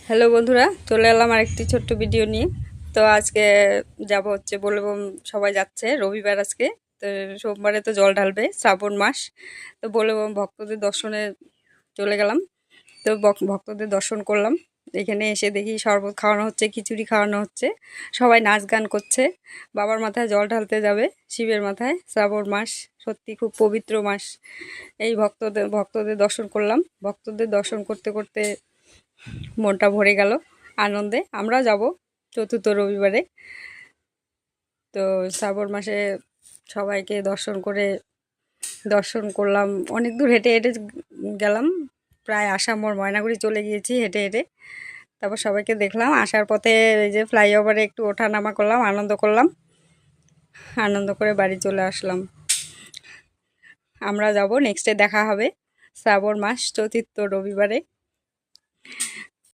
Hello বন্ধুরা, চলে এলাম আরেকটি ছোট্ট ভিডিও নিয়ে। তো আজকে যাব হচ্ছে বলবো, সবাই যাচ্ছে রবিবার আজকে। তো সোমবারে তো জল ঢালবে, শ্রাবণ মাস। তো বলবো ভক্তদের দর্শনে চলে গেলাম। তো ভক্তদের দর্শন করলাম। এখানে এসে দেখি শরবত খাওয়ানো হচ্ছে, খিচুড়ি খাওয়ানো হচ্ছে, সবাই নাচ গান করছে। বাবার মাথায় জল ঢালতে যাবে, শিবের মাথায়। শ্রাবণ মাস সত্যি খুব পবিত্র মাস। এই ভক্তদের দর্শন করলাম। ভক্তদের দর্শন করতে করতে মনটা ভরে গেল আনন্দে। আমরা যাব চতুর্থ রবিবারে। তো শ্রাবণ মাসে সবাইকে দর্শন করলাম। অনেক দূর হেঁটে হেঁটে গেলাম, প্রায় আসামর ময়নাগুড়ি চলে গিয়েছি হেঁটে হেঁটে। তারপর সবাইকে দেখলাম, আসার পথে এই যে ফ্লাইওভারে একটু ওঠা নামা করলাম, আনন্দ করলাম। আনন্দ করে বাড়ি চলে আসলাম। আমরা যাব, নেক্সটে দেখা হবে শ্রাবণ মাস চতুর্থ রবিবারে।